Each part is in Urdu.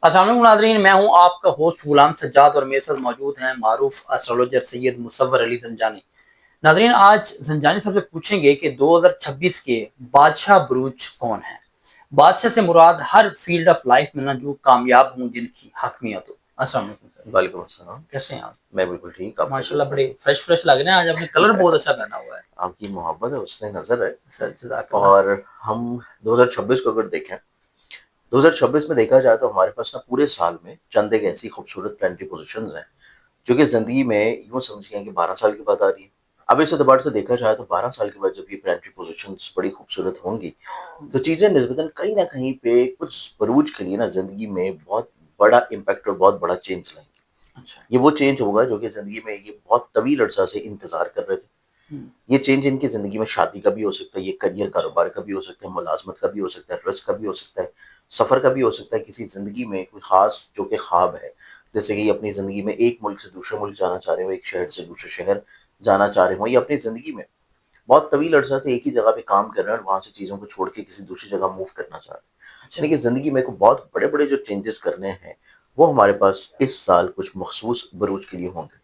السلام علیکم ناظرین، میں ہوں آپ کا ہوسٹ غلام سجاد اور میرے ساتھ موجود ہیں معروف اسٹرالوجر سید مصور علی زنجانی۔ ناظرین، آج زنجانی صاحب سے پوچھیں گے کہ 2026 کے بادشاہ بروج کون ہیں۔ بادشاہ سے مراد ہر فیلڈ آف لائف میں نا جو کامیاب ہوں، جن کی حاکمیت ہو۔ السلام علیکم سر۔ وعلیکم السلام۔ کیسے ہیں آپ؟ میں بالکل ٹھیک۔ آپ ماشاءاللہ بڑے فریش لگ رہے ہیں، آج آپ نے کلر بہت اچھا پہنا ہوا ہے۔ آپ کی محبت ہے، اس نے نظر ہے سر جزاک اللہ۔ اور ہم 2026 کو اگر دیکھیں، 2026 میں دیکھا جائے تو ہمارے پاس نا پورے سال میں چند ایک ایسی خوبصورت پلانٹری پوزیشنز ہیں جو کہ زندگی میں یوں سمجھیں کہ 12 سال کے بعد آ رہی ہے۔ اب اس اعتبار سے دیکھا جائے تو 12 سال کے بعد جب یہ پلانٹری پوزیشنز بڑی خوبصورت ہوں گی تو چیزیں نسبتاً کہیں نہ کہیں پہ کچھ بروج کے لیے نا زندگی میں بہت بڑا امپیکٹ اور بہت بڑا چینج لائیں گے۔ یہ وہ چینج ہوگا جو کہ زندگی میں یہ بہت طویل عرصہ سے انتظار کر رہے تھے۔ یہ چینج ان کی زندگی میں شادی کا بھی ہو سکتا ہے، یہ کریئر کاروبار کا بھی ہو سکتا ہے، ملازمت کا بھی ہو سکتا ہے، رزق کا بھی ہو سکتا ہے، سفر کا بھی ہو سکتا ہے، کسی زندگی میں کوئی خاص جو کہ خواب ہے، جیسے کہ یہ اپنی زندگی میں ایک ملک سے دوسرے ملک جانا چاہ رہے ہو، ایک شہر سے دوسرے شہر جانا چاہ رہے ہوں، یا اپنی زندگی میں بہت طویل عرصہ سے ایک ہی جگہ پہ کام کر رہے ہیں اور وہاں سے چیزوں کو چھوڑ کے کسی دوسری جگہ موو کرنا چاہ رہے ہیں، یعنی کہ زندگی میں کوئی بہت بڑے بڑے جو چینجز کرنے ہیں وہ ہمارے پاس اس سال کچھ مخصوص بروج کے لیے ہوں گے۔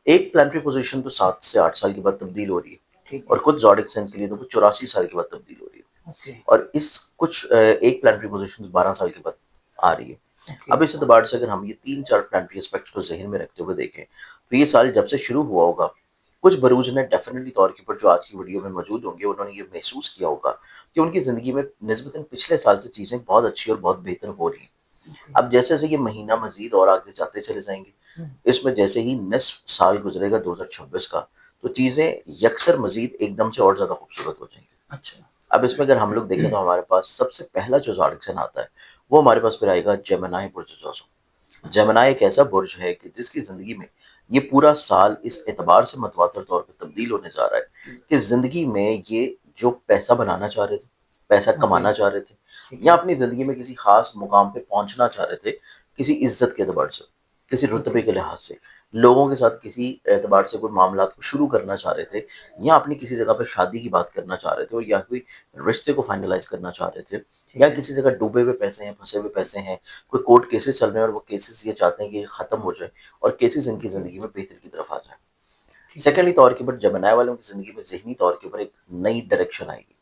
ایک پلانٹری پوزیشن تو 7 سے 8 سال کے بعد تبدیل ہو رہی ہے اور کچھ زوڈک سائن کے لیے تو وہ 84 سال کے بعد تبدیل ہو رہی ہے، اور اس کچھ ایک پلانٹری پوزیشن 12 سال کے بعد آ رہی ہے۔ اب اس اعتبار سے اگر ہم یہ 3-4 پلانٹری اسپیکٹس کو ذہن میں رکھتے ہوئے دیکھیں تو یہ سال جب سے شروع ہوا ہوگا کچھ بروج نے ڈیفینیٹلی طور کے اوپر جو آج کی ویڈیو میں موجود ہوں گے انہوں نے یہ محسوس کیا ہوگا کہ ان کی زندگی میں نسبتاً پچھلے سال سے چیزیں بہت اچھی اور بہت بہتر ہو رہی ہیں۔ اب جیسے جیسے یہ مہینہ مزید اور آگے جاتے چلے جائیں گے، اس میں جیسے ہی نصف سال گزرے گا 2026 کا تو چیزیں یکسر مزید ایک دم سے اور زیادہ خوبصورت ہو جائیں گی۔ اچھا، اب اس میں اگر ہم لوگ دیکھیں تو ہمارے پاس سب سے پہلا جو زاڈکسن آتا ہے وہ ہمارے پاس پھر آئے گا جیمنائی برج زوسو۔ جیمنائی ایک ایسا برج ہے کہ جس کی زندگی میں یہ پورا سال اس اعتبار سے متواتر طور پہ تبدیل ہونے جا رہا ہے کہ زندگی میں یہ جو پیسہ بنانا چاہ رہے تھے، پیسہ کمانا چاہ رہے تھے، یا اپنی زندگی میں کسی خاص مقام پہ پہنچنا چاہ رہے تھے، کسی عزت کے اعتبار سے، کسی رتبے کے لحاظ سے، لوگوں کے ساتھ کسی اعتبار سے کوئی معاملات کو شروع کرنا چاہ رہے تھے، یا اپنی کسی جگہ پہ شادی کی بات کرنا چاہ رہے تھے، اور یا کوئی رشتے کو فائنلائز کرنا چاہ رہے تھے، یا کسی جگہ ڈوبے ہوئے پیسے ہیں، پھنسے ہوئے پیسے ہیں، کوئی کورٹ کیسز چل رہے ہیں اور وہ کیسز یہ چاہتے ہیں کہ یہ ختم ہو جائے اور کیسز ان کی زندگی میں بہتر کی طرف آ جائے۔ سیکنڈلی طور کے اوپر جمنائے والوں کی زندگی میں ذہنی طور کے اوپر ایک نئی ڈائریکشن آئے گی۔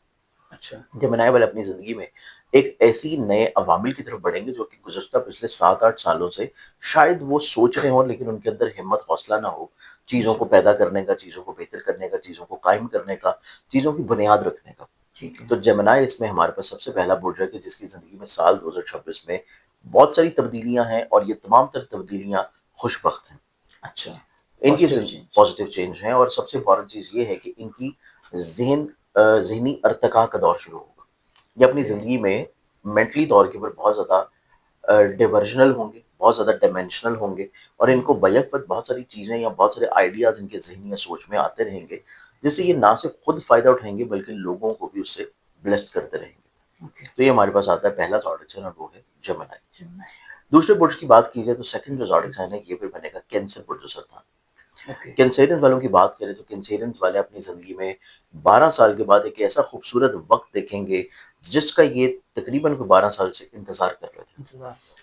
اچھا، جمنائے والے اپنی زندگی میں ایک ایسی نئے عوامل کی طرف بڑھیں گے جو کہ گزشتہ پچھلے 7-8 سالوں سے شاید وہ سوچ رہے ہوں لیکن ان کے اندر ہمت حوصلہ نہ ہو چیزوں کو پیدا کرنے کا، چیزوں کو بہتر کرنے کا، چیزوں کو قائم کرنے کا، چیزوں کی بنیاد رکھنے کا۔ تو جمنائی اس میں ہمارے پاس سب سے پہلا برج ہے کہ جس کی زندگی میں سال 2026 میں بہت ساری تبدیلیاں ہیں اور یہ تمام تر تبدیلیاں خوش بخت ہیں۔ اچھا، ان کی پازیٹیو چینج ہیں، اور سب سے امپورٹنٹ چیز یہ ہے کہ ان کی ذہنی ارتقاء کا دور شروع ہوگا۔ یہ اپنی زندگی میں مینٹلی طور کے اوپر بہت زیادہ ڈیورژنل ہوں گے، بہت زیادہ ڈائمینشنل ہوں گے، اور ان کو بیک وقت بہت ساری چیزیں یا بہت سارے آئیڈیاز ان کے ذہنی یا سوچ میں آتے رہیں گے جس سے یہ نہ صرف خود فائدہ اٹھائیں گے بلکہ لوگوں کو بھی اس سے بلیسڈ کرتے رہیں گے۔ تو یہ ہمارے پاس آتا ہے پہلا زاڈکسن اور وہ ہے جمنائی۔ دوسرے برج کی بات کی جائے تو سیکنڈ جو زاڈکسن ہے یہ پھر بنے گا کینسر برج سرطان۔ کینسیرینز والوں کی بات کریں تو کینسیرینز والے اپنی زندگی میں 12 سال کے بعد ایک ایسا خوبصورت وقت دیکھیں گے جس کا یہ تقریباً 12 سال سے انتظار کر رہے تھے،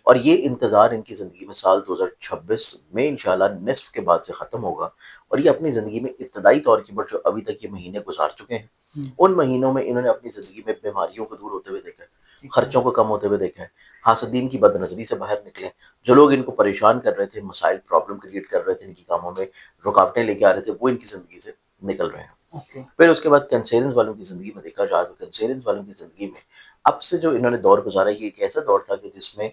اور یہ انتظار ان کی زندگی میں سال 2026 میں انشاءاللہ نصف کے بعد سے ختم ہوگا، اور یہ اپنی زندگی میں ابتدائی طور کے پر جو ابھی تک یہ مہینے گزار چکے ہیں ان مہینوں میں انہوں نے اپنی زندگی میں بیماریوں کو دور ہوتے ہوئے دیکھا ہے، خرچوں کو کم ہوتے ہوئے دیکھا ہے، حاسدین کی بد نظری سے باہر نکلے، جو لوگ ان کو پریشان کر رہے تھے، مسائل پرابلم کریٹ کر رہے تھے، ان کی کاموں میں رکاوٹیں لے کے آ رہے تھے، وہ ان کی زندگی سے نکل رہے ہیں۔ پھر اس کے بعد کینسیرینز والوں کی زندگی میں دیکھا جائے تو کینسیرینز والوں کی زندگی میں اب سے جو انہوں نے دور گزارا یہ ایک ایسا دور تھا کہ جس میں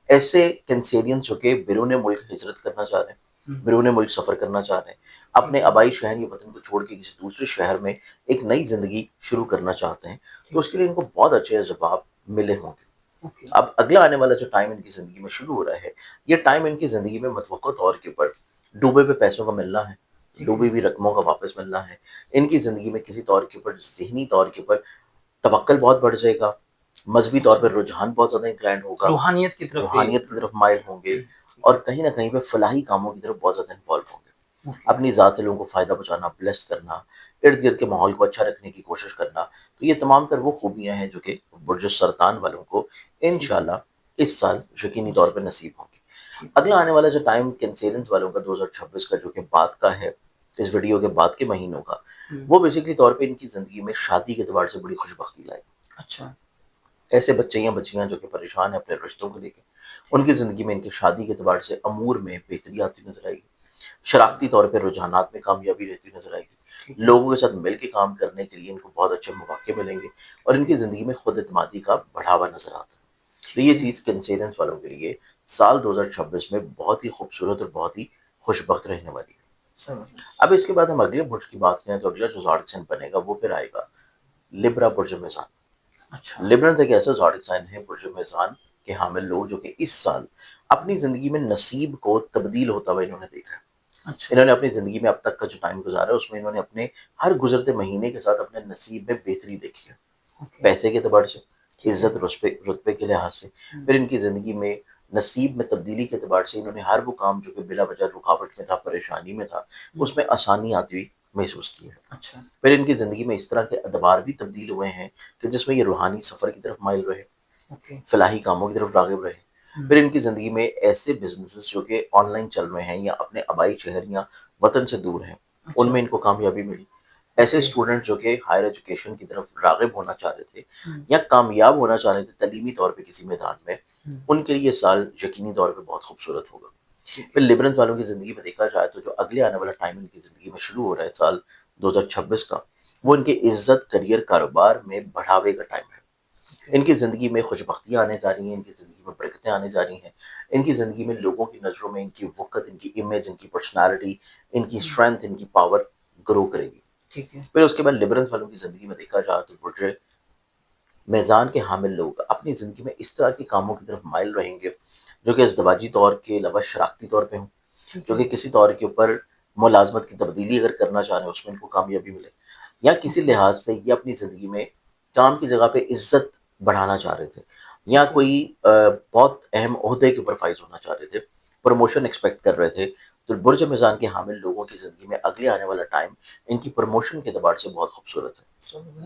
ایسے کینسیرینز جو کہ بیرون ملک ہجرت کرنا چاہ رہے ہیں، بیرون ملک سفر کرنا چاہ رہے ہیں، اپنے آبائی شہر یا وطن کو چھوڑ کے کسی دوسرے شہر میں ایک نئی زندگی شروع کرنا چاہتے ہیں، تو اس کے لیے ان کو بہت اچھے اسباب ملے ہوں گے۔ اب اگلا آنے والا جو ٹائم ان کی زندگی میں شروع ہو رہا ہے یہ ٹائم ان کی زندگی میں متوقع طور کے اوپر ڈوبے ہوئے پیسوں کا ملنا ہے، ڈوبی ہوئی رقموں کا واپس ملنا ہے، ان کی زندگی میں کسی طور کے اوپر ذہنی طور کے اوپر توکل بہت بڑھ جائے گا، مذہبی طور پر رجحان بہت زیادہ انکلائنڈ ہوگا، روحانیت کی طرف مائل ہوں گے، اور کہیں نہ کہیں پہ فلاحی کاموں کی طرف بہت زیادہ انوالو ہوں گے، اپنی ذات سے لوگوں کو فائدہ پہنچانا، بلیسڈ کرنا، ارد گرد کے ماحول کو اچھا رکھنے کی کوشش کرنا۔ تو یہ تمام تر وہ خوبیاں ہیں جو کہ برج سرطان والوں کو انشاءاللہ اس سال یقینی طور پہ نصیب ہوں گے۔ اگلا آنے والا جو ٹائم کینسیرنس والوں کا 2026 کا جو کہ بعد کا ہے، اس ویڈیو کے بعد کے مہینوں کا، وہ بیسیکلی طور پہ ان کی زندگی میں شادی کے اعتبار سے بڑی خوش بختی لائے گا۔ اچھا ایسے بچے یا بچیاں جو کہ پریشان ہیں اپنے رشتوں کو لے کے، ان کی زندگی میں ان کی شادی کے اعتبار سے امور میں بہتری آتی نظر آئے گی، شراکتی طور پہ رجحانات میں کامیابی رہتی نظر آئے گی، لوگوں کے ساتھ مل کے کام کرنے کے لیے ان کو بہت اچھے مواقع ملیں گے، اور ان کی زندگی میں خود اعتمادی کا بڑھاوا نظر آتا ہے۔ تو یہ چیز کینسیرنس والوں کے لیے سال 2026 میں بہت ہی خوبصورت اور بہت ہی خوش بخت رہنے والی ہے۔ اب اس کے بعد ہم اگلے برج کی بات کریں تو اگلا جو زوڈک سائن بنے گا وہ پھر آئے گا لبرا برج میزان۔ اچھا لبرنس ایک ایسا زوڈک سائن ہے برج میزان کے حامل لوگ جو کہ اس سال اپنی زندگی میں نصیب کو تبدیل ہوتا ہوا انہوں نے دیکھا ہے۔ اچھا انہوں نے اپنی زندگی میں اب تک کا جو ٹائم گزارا ہے اس میں انہوں نے اپنے ہر گزرتے مہینے کے ساتھ اپنے نصیب میں بہتری دیکھی ہے، پیسے کے اعتبار سے، عزت رتبے کے لحاظ سے، پھر ان کی زندگی میں نصیب میں تبدیلی کے اعتبار سے انہوں نے ہر وہ کام جو کہ بلا وجہ رکاوٹ میں تھا، پریشانی میں تھا، اس میں آسانی آتی ہوئی محسوس کی ہے۔ اچھا پھر ان کی زندگی میں اس طرح کے ادوار بھی تبدیل ہوئے ہیں کہ جس میں یہ روحانی سفر کی طرف مائل رہے، اوکے فلاحی کاموں کی طرف راغب رہے۔ پھر ان کی زندگی میں ایسے بزنسز جو کہ آن لائن چل رہے ہیں یا اپنے آبائی شہر یا وطن سے دور ہیں، ان میں ان کو کامیابی ملی۔ ایسے اسٹوڈنٹ جو کہ ہائر ایجوکیشن کی طرف راغب ہونا چاہ رہے تھے یا کامیاب ہونا چاہ رہے تھے تعلیمی طور پہ کسی میدان میں، ان کے لیے یہ سال یقینی طور پہ بہت خوبصورت ہوگا۔ پھر لبرنس والوں کی زندگی میں دیکھا جائے تو جو اگلے آنے والا ٹائم ان کی زندگی میں شروع ہو رہا ہے سال 2026 کا، وہ ان کے عزت، کریئر، کاروبار میں بڑھاوے کا ٹائم ہے۔ ان کی زندگی میں خوش بختیاں آنے جا رہی ہیں، ان کی زندگی میں برکتیں آنے جا رہی ہیں، ان کی زندگی میں لوگوں کی نظروں میں ان کی وقت، ان کی امیج، ان کی پرسنالٹی، ان کی اسٹرینتھ، ان کی پاور گرو کرے گی۔ ٹھیک ہے پھر اس کے بعد لبرنس والوں کی زندگی میں دیکھا جائے تو برج میزان کے حامل لوگ اپنی زندگی میں اس طرح کے کاموں کی طرف مائل رہیں گے جو کہ ازدواجی طور کے علاوہ شراکتی طور پہ ہوں، جو کہ کسی طور کے اوپر ملازمت کی تبدیلی اگر کرنا چاہ رہے ہیں اس میں ان کو کامیابی ملے، یا کسی لحاظ سے یہ اپنی زندگی میں کام کی جگہ پہ عزت بڑھانا چاہ رہے تھے، یا کوئی بہت اہم عہدے کے اوپر فائز ہونا چاہ رہے تھے، پروموشن ایکسپیکٹ کر رہے تھے، تو برج میزان کے حامل لوگوں کی زندگی میں اگلے آنے والا ٹائم ان کی پروموشن کے اعتبار سے بہت خوبصورت ہے۔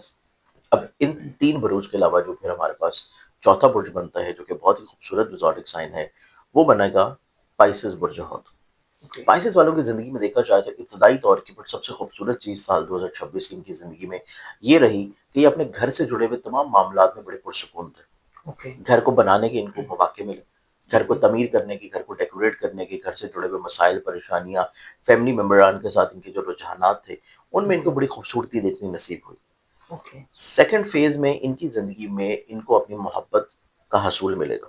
اب ان تین بروج کے علاوہ جو پھر ہمارے پاس چوتھا برج بنتا ہے جو کہ بہت ہی خوبصورت زوڈک سائن ہے، وہ بنے گا پائسز برج حوت۔ پائسز والوں کی زندگی میں دیکھا جائے تو ابتدائی طور کے پر سب سے خوبصورت چیز سال 2026 کی ان کی زندگی میں یہ رہی کہ یہ اپنے گھر سے جڑے ہوئے تمام معاملات میں بڑے پرسکون تھے۔ گھر کو بنانے کے ان کو مواقع ملے، گھر کو تعمیر کرنے کی، گھر کو ڈیکوریٹ کرنے کی، گھر سے جڑے ہوئے مسائل، پریشانیاں، فیملی ممبران کے ساتھ ان کے جو رجحانات تھے ان میں ان کو بڑی خوبصورتی دیکھنی نصیب ہوئی۔ سیکنڈ فیز میں ان کی زندگی میں ان کو اپنی محبت کا حصول ملے گا۔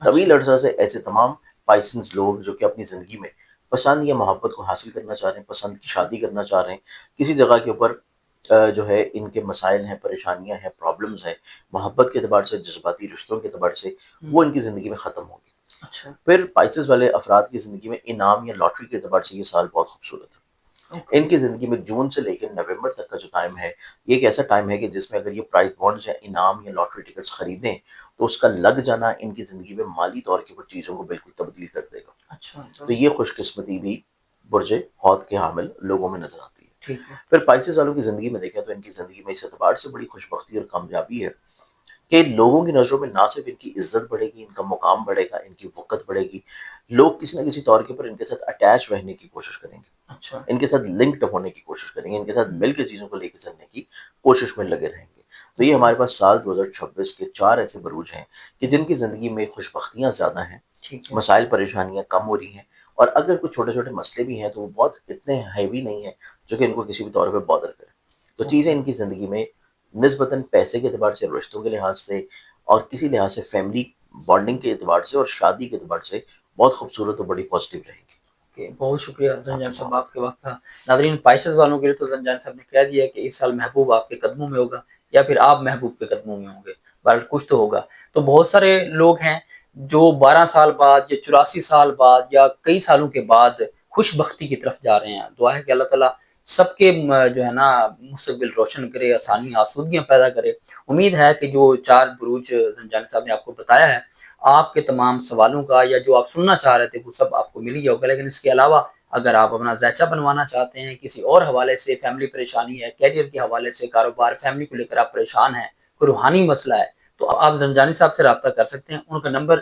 طویل عرصہ سے ایسے تمام پائسنز لوگ جو کہ اپنی زندگی میں پسند یا محبت کو حاصل کرنا چاہ رہے ہیں، پسند کی شادی کرنا چاہ رہے ہیں، کسی جگہ کے اوپر جو ہے ان کے مسائل ہیں، پریشانیاں ہیں، پرابلمز ہیں، محبت کے اعتبار سے، جذباتی رشتوں کے اعتبار سے، وہ ان کی زندگی میں ختم ہوگی۔ پھر پائسز والے افراد کی زندگی میں انعام یا لاٹری کے اعتبار سے یہ سال بہت خوبصورت ہے۔ ان کی زندگی میں جون سے لے کے نومبر تک کا جو ٹائم ہے یہ ایک ایسا ٹائم ہے کہ جس میں اگر یہ پرائز بانڈز یا انعام یا لاٹری ٹکٹس خریدیں تو اس کا لگ جانا ان کی زندگی میں مالی طور کے اوپر چیزوں کو بالکل تبدیل کر دے گا۔ تو یہ خوش قسمتی بھی برج حوت کے حامل لوگوں میں نظر آتی ہے۔ پھر پائسز والوں کی زندگی میں دیکھیں تو ان کی زندگی میں اس اعتبار سے بڑی خوش بختی اور کامیابی ہے کہ لوگوں کی نظروں میں نہ صرف ان کی عزت بڑھے گی، ان کا مقام بڑھے گا، ان کی وقت بڑھے گی، لوگ کسی نہ کسی طور کے اوپر ان کے ساتھ اٹیچ رہنے کی کوشش کریں گے، ان کے ساتھ لنکڈ ہونے کی کوشش کریں گے، ان کے ساتھ مل کے چیزوں کو لے کے چلنے کی کوشش میں لگے رہیں گے۔ تو یہ ہمارے پاس سال 2026 کے 4 ایسے بروج ہیں کہ جن کی زندگی میں خوش بختیاں زیادہ ہیں، مسائل پریشانیاں کم ہو رہی ہیں، اور اگر کچھ چھوٹے چھوٹے مسئلے بھی ہیں تو وہ بہت اتنے ہیوی نہیں ہیں جو کہ ان کو کسی بھی طور پہ بادر کریں۔ تو چیزیں ان کی زندگی میں نسبتاً پیسے کے اعتبار سے، رشتوں کے لحاظ سے، اور کسی لحاظ سے فیملی بانڈنگ کے اعتبار سے اور شادی کے اعتبار سے بہت خوبصورت اور بڑی پازیٹیو رہے گی۔ بہت شکریہ زنجان صاحب، آپ کے وقت تھا۔ ناظرین، پائسز والوں کے لیے تو زنجان صاحب نے کہہ دیا کہ اس سال محبوب آپ کے قدموں میں ہوگا یا پھر آپ محبوب کے قدموں میں ہوں گے، بہرحال کچھ تو ہوگا۔ تو بہت سارے لوگ ہیں جو 12 سال بعد یا 84 سال بعد یا کئی سالوں کے بعد خوش بختی کی طرف جا رہے ہیں۔ دعا ہے کہ اللہ تعالیٰ سب کے جو ہے نا مستقبل روشن کرے، آسانیاں، آسودگیاں پیدا کرے۔ امید ہے کہ جو 4 بروج زنجان صاحب نے آپ کو بتایا ہے، آپ کے تمام سوالوں کا یا جو آپ سننا چاہ رہے تھے وہ سب آپ کو مل ہی ہوگا۔ لیکن اس کے علاوہ اگر آپ اپنا ذائچہ بنوانا چاہتے ہیں کسی اور حوالے سے، فیملی پریشانی ہے، کیریئر کے حوالے سے، کاروبار، فیملی کو لے کر آپ پریشان ہیں، کوئی روحانی مسئلہ ہے، تو آپ زنجانی صاحب سے رابطہ کر سکتے ہیں۔ ان کا نمبر